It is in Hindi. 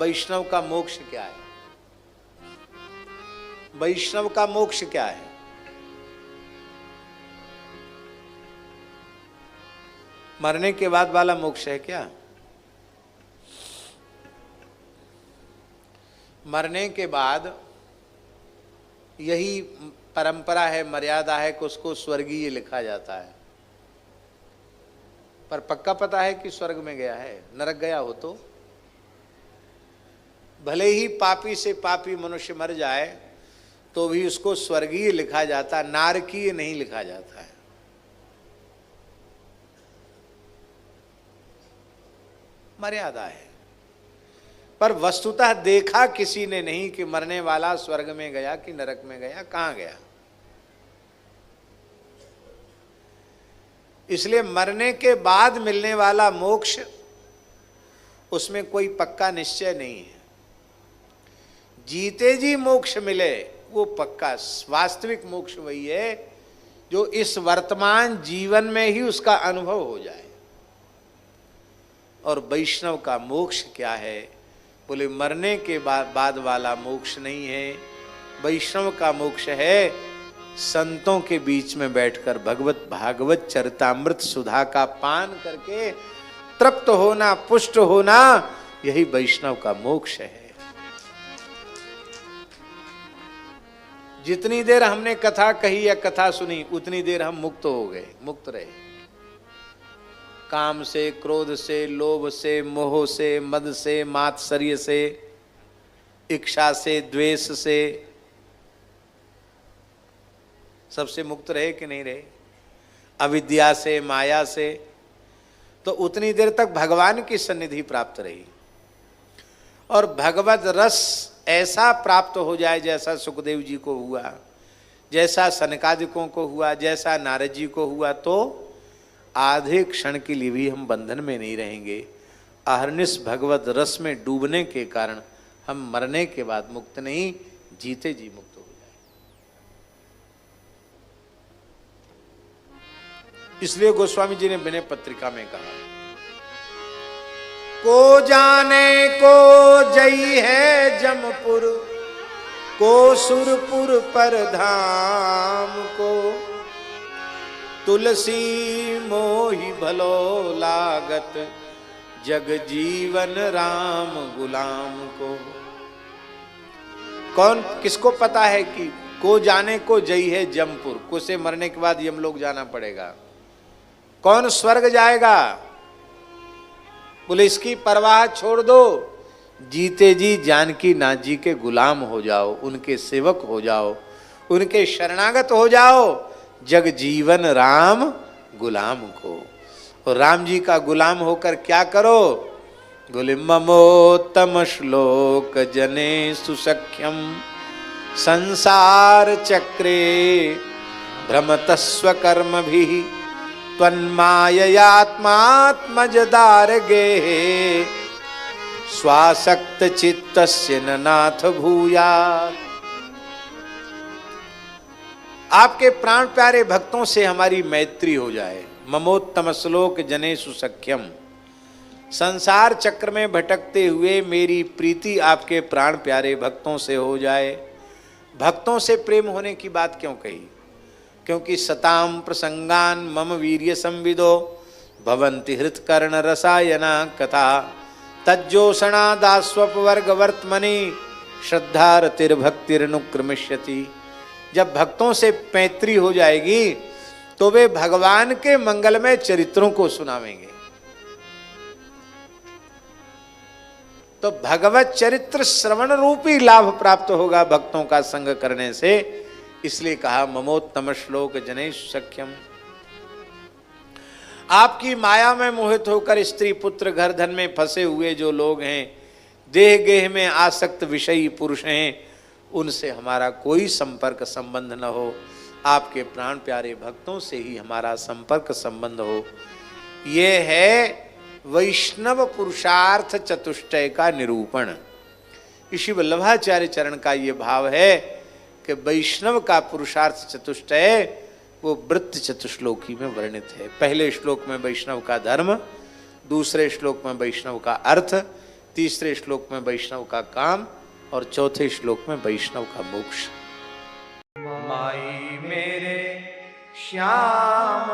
वैष्णव का मोक्ष क्या है? वैष्णव का मोक्ष क्या है? मरने के बाद वाला मोक्ष है क्या? मरने के बाद यही परंपरा है, मर्यादा है कि उसको स्वर्गीय लिखा जाता है। पर पक्का पता है कि स्वर्ग में गया है? नरक गया हो तो? भले ही पापी से पापी मनुष्य मर जाए तो भी उसको स्वर्गीय लिखा जाता, नारकीय नहीं लिखा जाता है। मर्यादा है। पर वस्तुतः देखा किसी ने नहीं कि मरने वाला स्वर्ग में गया कि नरक में गया, कहां गया। इसलिए मरने के बाद मिलने वाला मोक्ष, उसमें कोई पक्का निश्चय नहीं है। जीते जी मोक्ष मिले वो पक्का, वास्तविक मोक्ष वही है जो इस वर्तमान जीवन में ही उसका अनुभव हो जाए। और वैष्णव का मोक्ष क्या है? बोले मरने के बाद वाला मोक्ष नहीं है। वैष्णव का मोक्ष है संतों के बीच में बैठकर भागवत चरितामृत सुधा का पान करके तृप्त होना, पुष्ट होना, यही वैष्णव का मोक्ष है। जितनी देर हमने कथा कही या कथा सुनी उतनी देर हम मुक्त हो गए, मुक्त रहे। काम से, क्रोध से, लोभ से, मोह से, मद से, मात्सर्य से, इच्छा से, द्वेष से, सबसे मुक्त रहे कि नहीं रहे? अविद्या से, माया से, तो उतनी देर तक भगवान की सन्निधि प्राप्त रही। और भगवत रस ऐसा प्राप्त हो जाए जैसा सुखदेव जी को हुआ, जैसा सनकादिकों को हुआ, जैसा नारद जी को हुआ, तो आधे क्षण के लिए भी हम बंधन में नहीं रहेंगे। अहर्निश भगवत रस में डूबने के कारण हम मरने के बाद मुक्त नहीं, जीते जी मुक्त हो जाए। इसलिए गोस्वामी जी ने विनय पत्रिका में कहा, को जाने को जई है जमपुर, को सुरपुर पर धाम को, तुलसी मोहि भलो लागत, जग जीवन राम गुलाम को। कौन किसको पता है कि को जाने को जई है जमपुर, को से मरने के बाद यमलोक जाना पड़ेगा। कौन स्वर्ग जाएगा? बोले इसकी परवाह छोड़ दो, जीते जी जानकी नाथ जी के गुलाम हो जाओ, उनके सेवक हो जाओ, उनके शरणागत हो जाओ, जग जीवन राम गुलाम को। और राम जी का गुलाम होकर क्या करो? बोले ममोत्तम श्लोक जने सुसख्यम, संसार चक्रे भ्रमतस्व कर्म भी, त्वन्माययात्मात्मजदारगे, स्वासक्त चित्तस्य न नाथ भूयात्। आपके प्राण प्यारे भक्तों से हमारी मैत्री हो जाए। ममोत्तम श्लोक जनेषु सख्यम, संसार चक्र में भटकते हुए मेरी प्रीति आपके प्राण प्यारे भक्तों से हो जाए। भक्तों से प्रेम होने की बात क्यों कही? क्योंकि सताम प्रसंगान मम वीर्य संविदो, भवन्ति हृत्कर्ण रसायना कथा, तज्जोषणा दास्वपवर्ग वर्तमनि, श्रद्धा रतिर्भक्तिर्नुक्रमिष्यति। जब भक्तों से मैत्री हो जाएगी तो वे भगवान के मंगलमय चरित्रों को सुनावेंगे। तो भगवत चरित्र श्रवण रूपी लाभ प्राप्त होगा भक्तों का संग करने से। इसलिए कहा ममोत्तम श्लोक जनेषु सख्यम। आपकी माया में मोहित होकर स्त्री पुत्र घर धन में फंसे हुए जो लोग हैं, देह गेह में आसक्त विषयी पुरुष हैं, उनसे हमारा कोई संपर्क संबंध न हो। आपके प्राण प्यारे भक्तों से ही हमारा संपर्क संबंध हो। ये है वैष्णव पुरुषार्थ चतुष्टय का निरूपण। ऋषि वल्लभाचार्य चरण का ये भाव है कि वैष्णव का पुरुषार्थ चतुष्टय वो वृत्त चतुश्लोकी में वर्णित है। पहले श्लोक में वैष्णव का धर्म, दूसरे श्लोक में वैष्णव का अर्थ, तीसरे श्लोक में वैष्णव का काम और चौथे श्लोक में वैष्णव का मोक्ष। माई मेरे श्याम